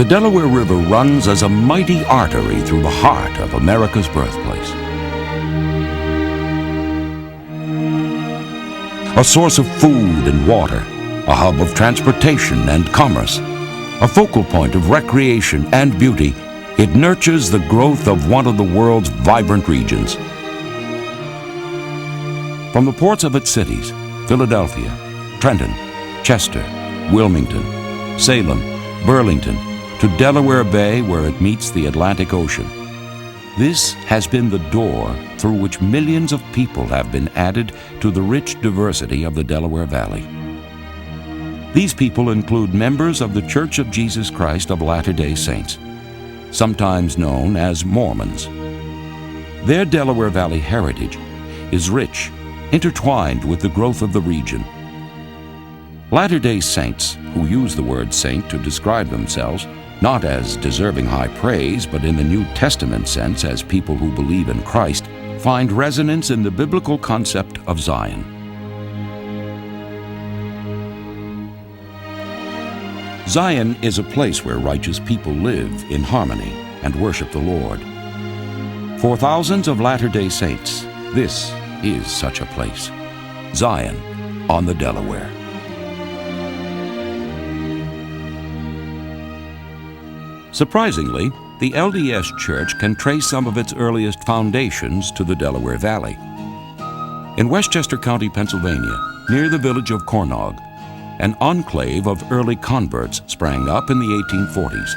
The Delaware River runs as a mighty artery through the heart of America's birthplace. A source of food and water, a hub of transportation and commerce, a focal point of recreation and beauty, it nurtures the growth of one of the world's vibrant regions. From the ports of its cities, Philadelphia, Trenton, Chester, Wilmington, Salem, Burlington, to Delaware Bay where it meets the Atlantic Ocean. This has been the door through which millions of people have been added to the rich diversity of the Delaware Valley. These people include members of the Church of Jesus Christ of Latter-day Saints, sometimes known as Mormons. Their Delaware Valley heritage is rich, intertwined with the growth of the region. Latter-day Saints, who use the word saint to describe themselves, not as deserving high praise, but in the New Testament sense as people who believe in Christ, find resonance in the biblical concept of Zion. Zion is a place where righteous people live in harmony and worship the Lord. For thousands of Latter-day Saints, this is such a place. Zion on the Delaware. Surprisingly, the LDS Church can trace some of its earliest foundations to the Delaware Valley. In Westchester County, Pennsylvania, near the village of Cornog, an enclave of early converts sprang up in the 1840s.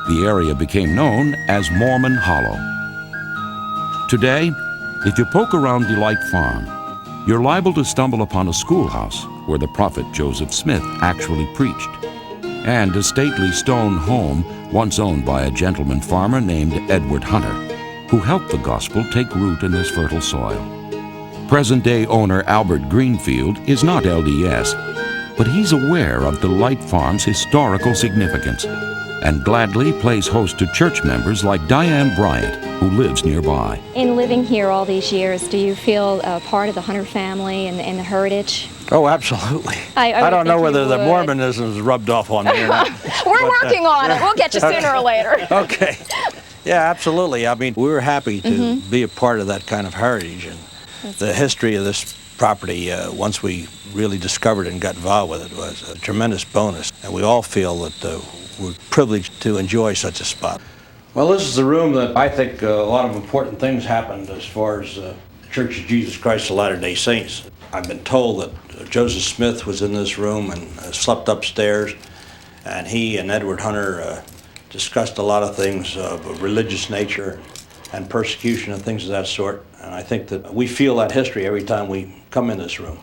The area became known as Mormon Hollow. Today, if you poke around Delight Farm, you're liable to stumble upon a schoolhouse where the prophet Joseph Smith actually preached, and a stately stone home once owned by a gentleman farmer named Edward Hunter, who helped the gospel take root in this fertile soil. Present-day owner Albert Greenfield is not LDS, but he's aware of Delight Farm's historical significance and gladly plays host to church members like Diane Bryant, who lives nearby. In living here all these years, do you feel part of the Hunter family and the heritage? Oh, absolutely. I don't know whether the Mormonism is rubbed off on me or not. We're working on it. We'll get you sooner or later. Okay. Yeah, absolutely. I mean, we were happy to be a part of that kind of heritage. And the history of this property, once we really discovered it and got involved with it, was a tremendous bonus. And we all feel that we're privileged to enjoy such a spot. Well, this is the room that I think a lot of important things happened as far as the Church of Jesus Christ of Latter-day Saints. I've been told that Joseph Smith was in this room and slept upstairs, and he and Edward Hunter discussed a lot of things of a religious nature and persecution and things of that sort. And I think that we feel that history every time we come in this room.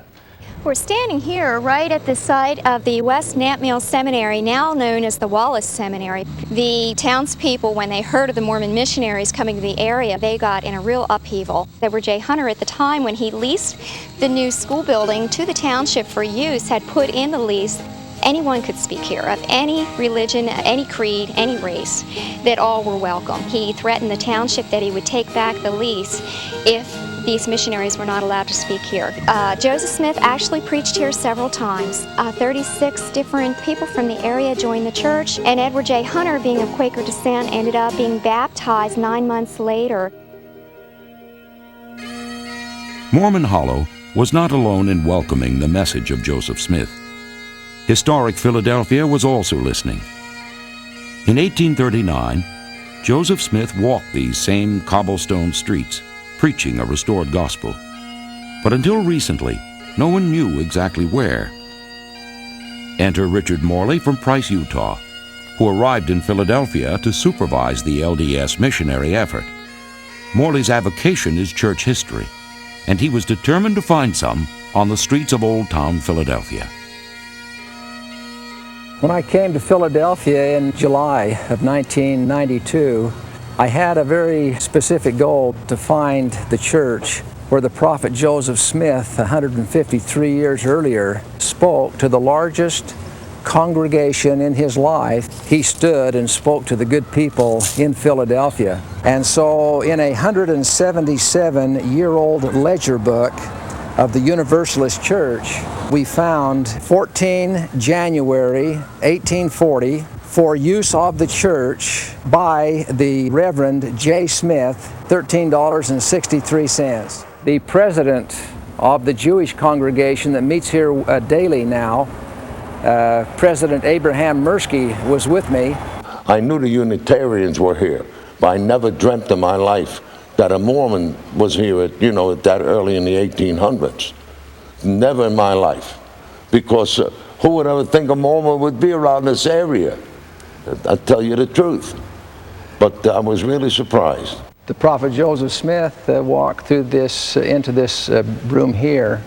We're standing here right at the site of the West Nantmeal Seminary, now known as the Wallace Seminary. The townspeople, when they heard of the Mormon missionaries coming to the area, they got in a real upheaval. Edward J. Hunter, at the time when he leased the new school building to the township for use, had put in the lease anyone could speak here, of any religion, any creed, any race, that all were welcome. He threatened the township that he would take back the lease if these missionaries were not allowed to speak here. Joseph Smith actually preached here several times. 36 different people from the area joined the church, and Edward J. Hunter, being of Quaker descent, ended up being baptized 9 months later. Mormon Hollow was not alone in welcoming the message of Joseph Smith. Historic Philadelphia was also listening. In 1839, Joseph Smith walked these same cobblestone streets, preaching a restored gospel. But until recently, no one knew exactly where. Enter Richard Morley from Price, Utah, who arrived in Philadelphia to supervise the LDS missionary effort. Morley's avocation is church history, and he was determined to find some on the streets of Old Town Philadelphia. When I came to Philadelphia in July of 1992, I had a very specific goal to find the church where the prophet Joseph Smith, 153 years earlier, spoke to the largest congregation in his life. He stood and spoke to the good people in Philadelphia. And so in a 177-year-old ledger book of the Universalist Church, we found 14 January 1840, for use of the church by the Reverend J. Smith, $13.63. The president of the Jewish congregation that meets here daily now, President Abraham Mirsky, was with me. I knew the Unitarians were here, but I never dreamt in my life that a Mormon was here at, that early in the 1800s. Never in my life. Because who would ever think a Mormon would be around this area? I'll tell you the truth. But I was really surprised. The prophet Joseph Smith walked through into this room here,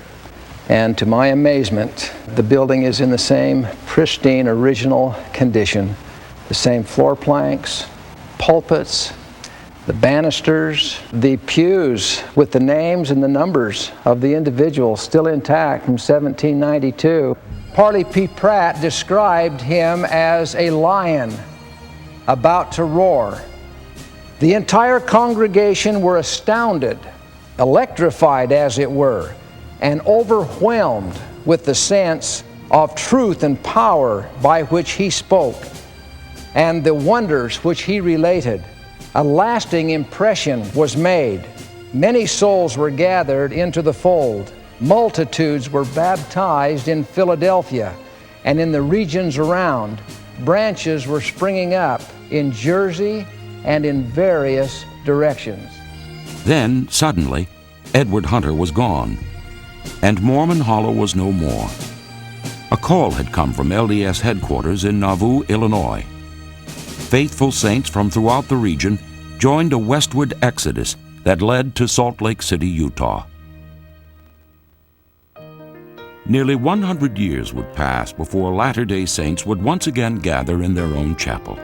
and to my amazement, the building is in the same pristine, original condition. The same floor planks, pulpits, the banisters, the pews with the names and the numbers of the individuals still intact from 1792. Parley P. Pratt described him as a lion about to roar. The entire congregation were astounded, electrified as it were, and overwhelmed with the sense of truth and power by which he spoke, and the wonders which he related. A lasting impression was made. Many souls were gathered into the fold. Multitudes were baptized in Philadelphia and in the regions around. Branches were springing up in Jersey and in various directions. Then, suddenly, Edward Hunter was gone, and Mormon Hollow was no more. A call had come from LDS headquarters in Nauvoo, Illinois. Faithful saints from throughout the region joined a westward exodus that led to Salt Lake City, Utah. Nearly 100 years would pass before Latter-day Saints would once again gather in their own chapel.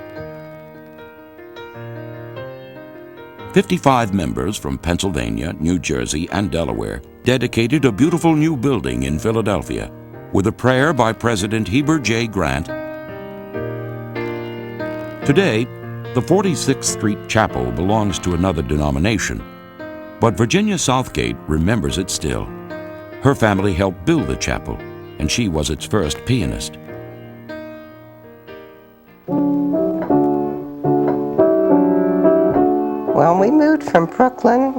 55 members from Pennsylvania, New Jersey, and Delaware dedicated a beautiful new building in Philadelphia with a prayer by President Heber J. Grant. Today, the 46th Street Chapel belongs to another denomination, but Virginia Southgate remembers it still. Her family helped build the chapel, and she was its first pianist. Well, we moved from Brooklyn,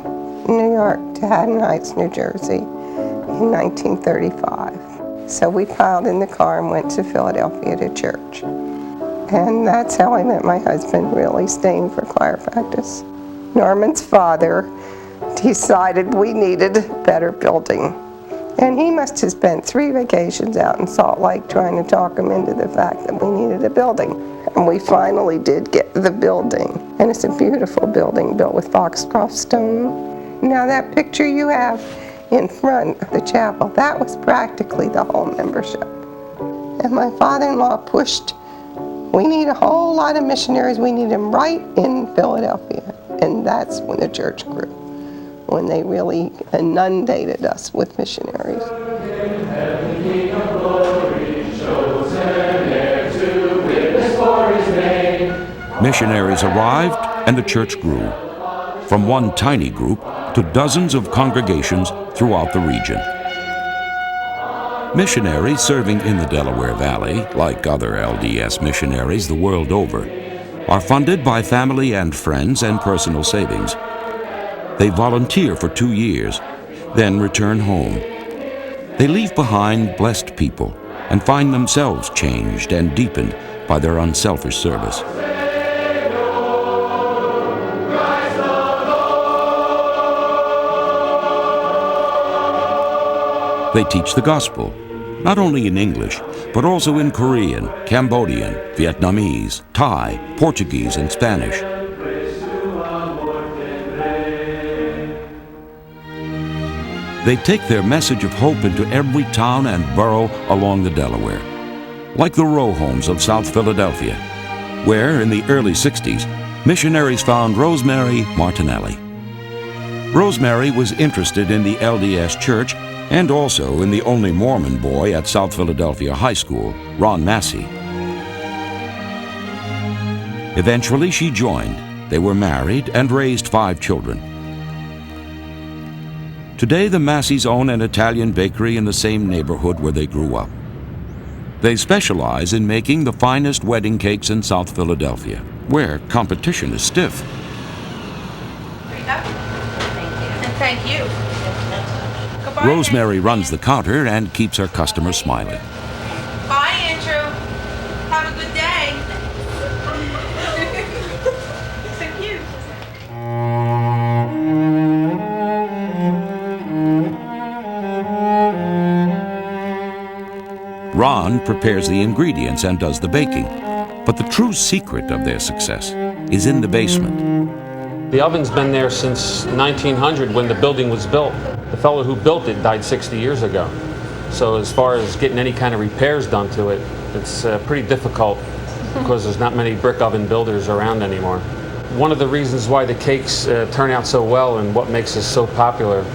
New York to Haddon Heights, New Jersey in 1935. So we piled in the car and went to Philadelphia to church. And that's how I met my husband, really staying for choir practice. Norman's father decided we needed a better building. And he must have spent 3 vacations out in Salt Lake trying to talk him into the fact that we needed a building. And we finally did get the building. And it's a beautiful building built with Foxcroft stone. Now that picture you have in front of the chapel, that was practically the whole membership. And my father-in-law pushed, we need a whole lot of missionaries. We need them right in Philadelphia. And that's when the church grew, when they really inundated us with missionaries. Missionaries arrived and the church grew, from one tiny group to dozens of congregations throughout the region. Missionaries serving in the Delaware Valley, like other LDS missionaries the world over, are funded by family and friends and personal savings. They volunteer for 2 years, then return home. They leave behind blessed people and find themselves changed and deepened by their unselfish service. They teach the gospel, not only in English, but also in Korean, Cambodian, Vietnamese, Thai, Portuguese, and Spanish. They take their message of hope into every town and borough along the Delaware, like the row homes of South Philadelphia, where in the early 60s, missionaries found Rosemary Martinelli. Rosemary was interested in the LDS Church and also in the only Mormon boy at South Philadelphia High School, Ron Massey. Eventually, she joined. They were married and raised 5 children. Today, the Masseys own an Italian bakery in the same neighborhood where they grew up. They specialize in making the finest wedding cakes in South Philadelphia, where competition is stiff. And thank you. Goodbye, Rosemary runs the counter and keeps her customers smiling. Bye, Andrew. Have a good day. So cute. Ron prepares the ingredients and does the baking. But the true secret of their success is in the basement. The oven's been there since 1900 when the building was built. The fellow who built it died 60 years ago. So as far as getting any kind of repairs done to it, it's pretty difficult because there's not many brick oven builders around anymore. One of the reasons why the cakes turn out so well and what makes us so popular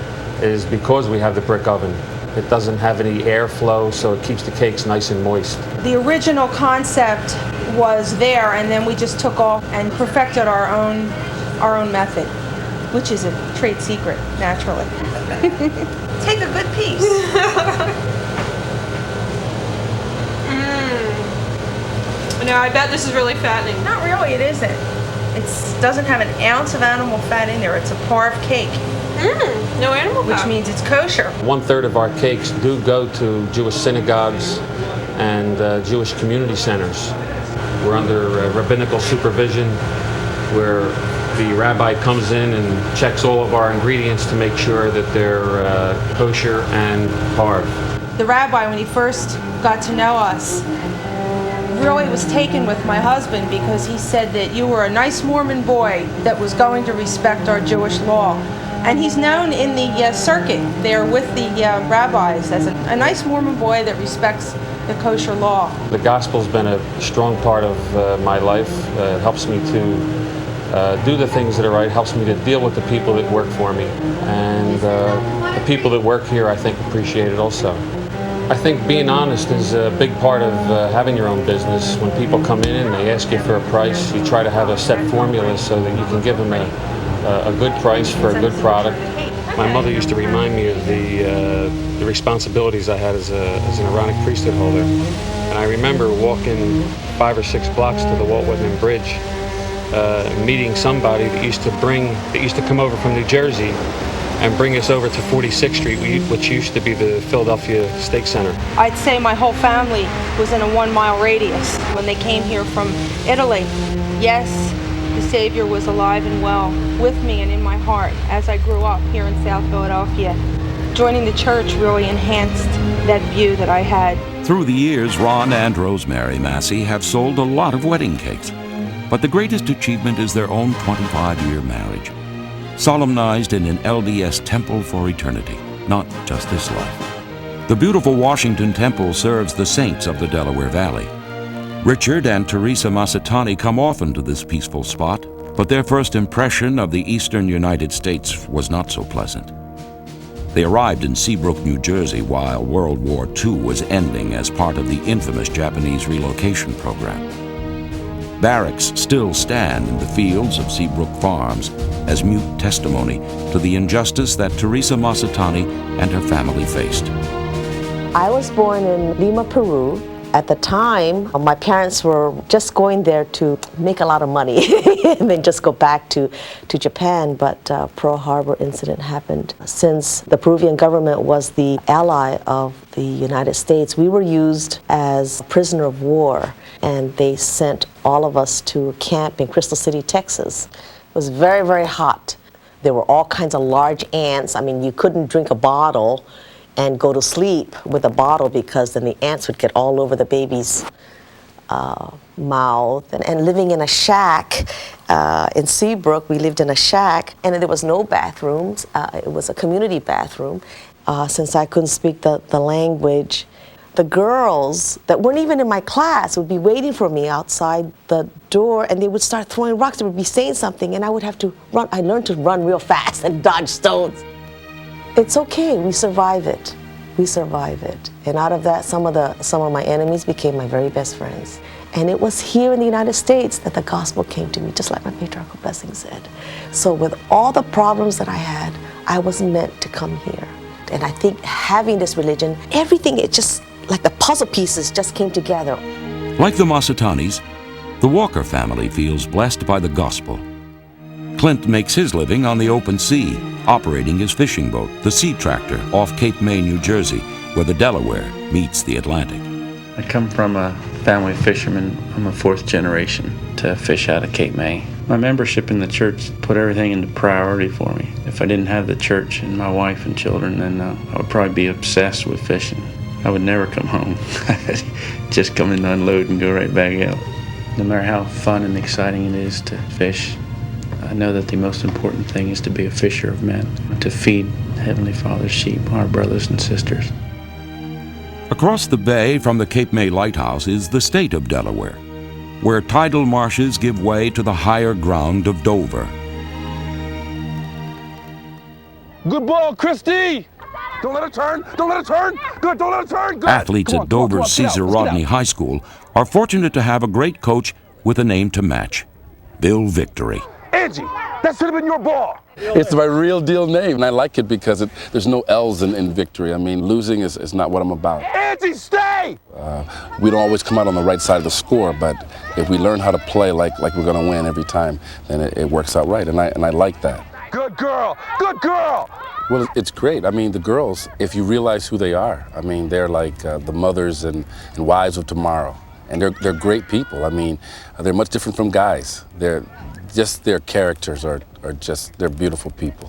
is because we have the brick oven. It doesn't have any airflow, so it keeps the cakes nice and moist. The original concept was there, and then we just took off and perfected our own method, which is a trade secret, naturally. Take a good piece. No, I bet this is really fattening. Not really, it isn't. It doesn't have an ounce of animal fat in there. It's a parve cake. No animal fat. Which means it's kosher. 1/3 of our cakes do go to Jewish synagogues and Jewish community centers. We're under rabbinical supervision where the rabbi comes in and checks all of our ingredients to make sure that they're kosher and parve. The rabbi, when he first got to know us, really was taken with my husband because he said that you were a nice Mormon boy that was going to respect our Jewish law. And he's known in the circuit there with the rabbis as a nice Mormon boy that respects the kosher law. The gospel's been a strong part of my life. It helps me to do the things that are right, helps me to deal with the people that work for me. And the people that work here, I think, appreciate it also. I think being honest is a big part of having your own business. When people come in and they ask you for a price, you try to have a set formula so that you can give them a good price for a good product. My mother used to remind me of the responsibilities I had as an Aaronic priesthood holder. And I remember walking 5 or 6 blocks to the Walt Whitman Bridge, meeting somebody that used to come over from New Jersey and bring us over to 46th Street, which used to be the Philadelphia Steak Center. I'd say my whole family was in a 1-mile radius when they came here from Italy. Yes, the Savior was alive and well with me and in my heart as I grew up here in South Philadelphia. Joining the church really enhanced that view that I had. Through the years, Ron and Rosemary Massey have sold a lot of wedding cakes. But the greatest achievement is their own 25-year marriage, solemnized in an LDS temple for eternity, not just this life. The beautiful Washington Temple serves the saints of the Delaware Valley. Richard and Teresa Massatani come often to this peaceful spot, but their first impression of the eastern United States was not so pleasant. They arrived in Seabrook, New Jersey while World War II was ending as part of the infamous Japanese relocation program. Barracks still stand in the fields of Seabrook Farms as mute testimony to the injustice that Teresa Massatani and her family faced. I was born in Lima, Peru. At the time, my parents were just going there to make a lot of money and then just go back to Japan, but Pearl Harbor incident happened. Since the Peruvian government was the ally of the United States, we were used as prisoner of war, and they sent all of us to a camp in Crystal City, Texas. It was very, very hot. There were all kinds of large ants. I mean, you couldn't drink a bottle and go to sleep with a bottle because then the ants would get all over the baby's mouth. And living in a shack in Seabrook, we lived in a shack, and there was no bathrooms. It was a community bathroom. Since I couldn't speak the language, the girls that weren't even in my class would be waiting for me outside the door, and they would start throwing rocks. They would be saying something, and I would have to run. I learned to run real fast and dodge stones. It's okay, we survive it. We survive it. And out of that, some of my enemies became my very best friends. And it was here in the United States that the gospel came to me, just like my patriarchal blessing said. So with all the problems that I had, I was meant to come here. And I think having this religion, everything, it just like the puzzle pieces just came together. Like the Masatanis, the Walker family feels blessed by the gospel. Clint makes his living on the open sea, operating his fishing boat, the Sea Tractor, off Cape May, New Jersey, where the Delaware meets the Atlantic. I come from a family of fishermen. I'm a fourth generation to fish out of Cape May. My membership in the church put everything into priority for me. If I didn't have the church and my wife and children, then I would probably be obsessed with fishing. I would never come home. Just come in, unload, and go right back out. No matter how fun and exciting it is to fish, I know that the most important thing is to be a fisher of men, to feed Heavenly Father's sheep, our brothers and sisters. Across the bay from the Cape May Lighthouse is the state of Delaware, where tidal marshes give way to the higher ground of Dover. Good ball, Christy! Don't let it turn! Don't let it turn! Good, don't let it turn! Good! Athletes at Dover's Caesar Rodney High School are fortunate to have a great coach with a name to match, Bill Victory. Angie, that should have been your ball! It's my real deal name, and I like it because there's no L's in victory. I mean, losing is not what I'm about. Angie, stay! We don't always come out on the right side of the score, but if we learn how to play like we're going to win every time, then it works out right, and I like that. Good girl! Good girl! Well, it's great. I mean, the girls, if you realize who they are, I mean, they're like the mothers and wives of tomorrow, and they're great people. I mean, they're much different from guys. Their characters are they're beautiful people.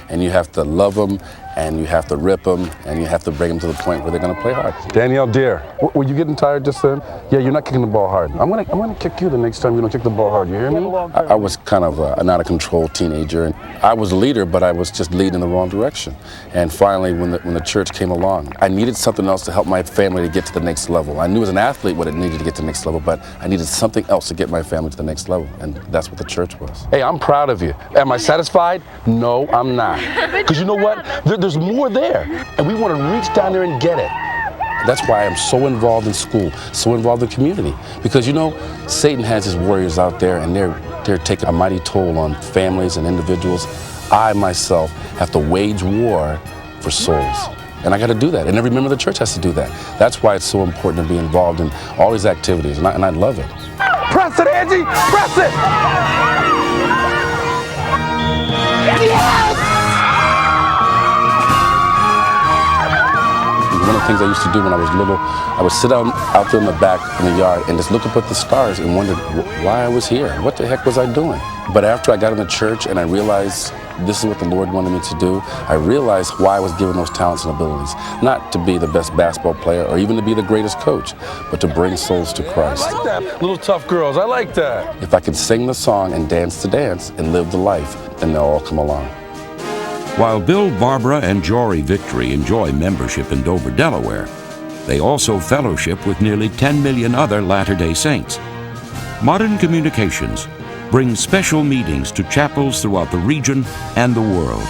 And you have to love them, and you have to rip them, and you have to bring them to the point where they're going to play hard. Danielle, dear, were you getting tired just then? Yeah, you're not kicking the ball hard. I'm gonna kick you the next time you don't kick the ball hard. You hear me? I was kind of an out-of-control teenager, and I was a leader, but I was just leading in the wrong direction. And finally, when the church came along, I needed something else to help my family to get to the next level. I knew as an athlete what it needed to get to the next level, but I needed something else to get my family to the next level, and that's what the church was. Hey, I'm proud of you. Am I satisfied? No, I'm not. Because you know what? There's more there, and we want to reach down there and get it. That's why I'm so involved in school, so involved in community. Because you know, Satan has his warriors out there, and they're taking a mighty toll on families and individuals. I myself have to wage war for souls. And I got to do that, and every member of the church has to do that. That's why it's so important to be involved in all these activities, and I love it. Press it, Angie! Press it! Yes! One of the things I used to do when I was little, I would sit out there in the back in the yard and just look up at the stars and wonder why I was here. What the heck was I doing? But after I got in the church and I realized this is what the Lord wanted me to do, I realized why I was given those talents and abilities. Not to be the best basketball player or even to be the greatest coach, but to bring souls to Christ. I like that. Little tough girls, I like that. If I can sing the song and dance the dance and live the life, then they'll all come along. While Bill, Barbara, and Jory Victory enjoy membership in Dover, Delaware, they also fellowship with nearly 10 million other Latter-day Saints. Modern communications brings special meetings to chapels throughout the region and the world.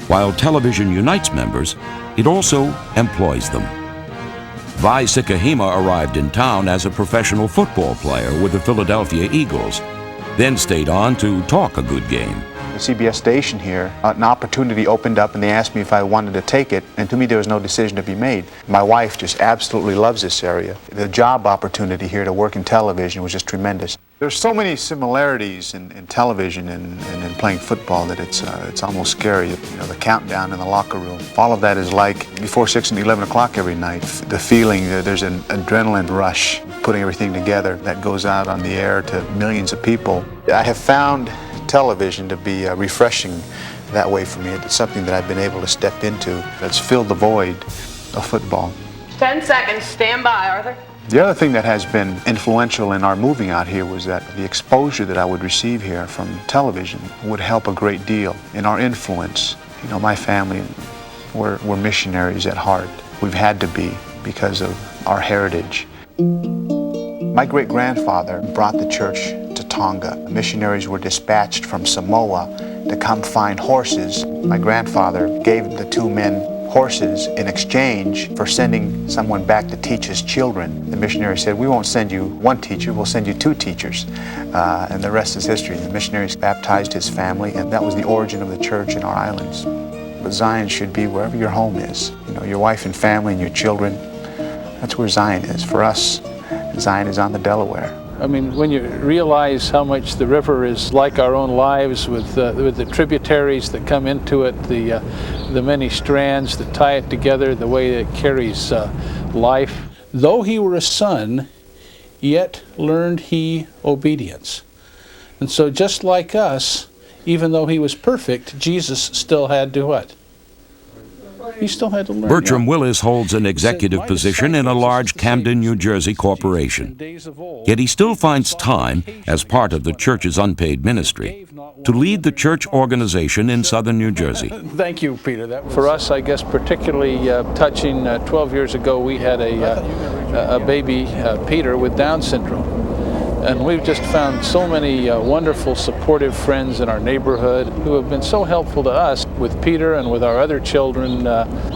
While television unites members, it also employs them. Vi Sikahema arrived in town as a professional football player with the Philadelphia Eagles, then stayed on to talk a good game. The CBS station here, an opportunity opened up and they asked me if I wanted to take it, and to me there was no decision to be made. My wife just absolutely loves this area. The job opportunity here to work in television was just tremendous. There's so many similarities in television and in playing football that it's almost scary. You know, the countdown in the locker room. All of that is like before 6 and 11 o'clock every night. The feeling that there's an adrenaline rush, putting everything together that goes out on the air to millions of people. I have found television to be refreshing that way for me. It's something that I've been able to step into that's filled the void of football. 10 seconds, stand by, Arthur. The other thing that has been influential in our moving out here was that the exposure that I would receive here from television would help a great deal in our influence. You know, my family, we're missionaries at heart. We've had to be because of our heritage. My great-grandfather brought the church to Tonga. Missionaries were dispatched from Samoa to come find horses. My grandfather gave the two men horses in exchange for sending someone back to teach his children. The missionary said, "We won't send you one teacher, we'll send you two teachers." And the rest is history. The missionaries baptized his family, and that was the origin of the church in our islands. But Zion should be wherever your home is. You know, your wife and family and your children, That's where Zion is. For us, Zion is on the Delaware. I mean, when you realize how much the river is like our own lives with the tributaries that come into it, the many strands that tie it together, the way it carries life. Though he were a son, yet learned he obedience. And so just like us, even though he was perfect, Jesus still had to what? He still had to learn. Bertram Willis holds an executive position in a large Camden, New Jersey corporation. Yet he still finds time, as part of the church's unpaid ministry, to lead the church organization in southern New Jersey. Thank you, Peter. For us, I guess, particularly touching, 12 years ago, we had a baby, Peter, with Down syndrome. And we've just found so many wonderful, supportive friends in our neighborhood who have been so helpful to us with Peter and with our other children.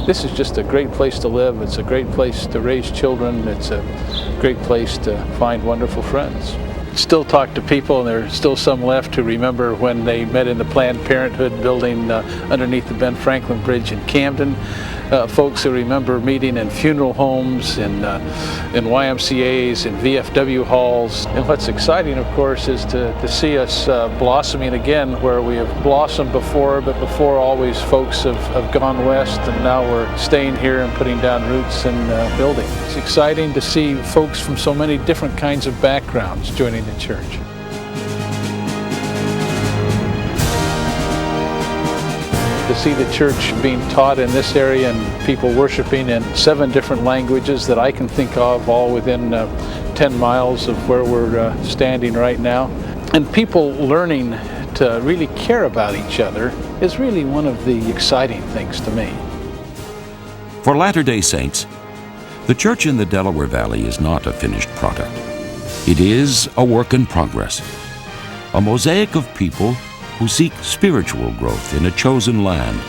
This is just a great place to live. It's a great place to raise children. It's a great place to find wonderful friends. Still talk to people, and there are still some left who remember when they met in the Planned Parenthood building underneath the Ben Franklin Bridge in Camden. Folks who remember meeting in funeral homes, in YMCAs, in VFW halls. And what's exciting, of course, is to see us blossoming again where we have blossomed before, but before always folks have gone west, and now we're staying here and putting down roots and building. It's exciting to see folks from so many different kinds of backgrounds joining the church. To see the church being taught in this area and people worshiping in 7 different languages that I can think of, all within 10 miles of where we're standing right now. And people learning to really care about each other is really one of the exciting things to me. For Latter-day Saints, the church in the Delaware Valley is not a finished product. It is a work in progress, a mosaic of people who seek spiritual growth in a chosen land,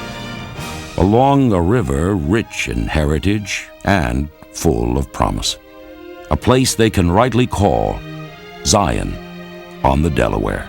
along a river rich in heritage and full of promise, a place they can rightly call Zion on the Delaware.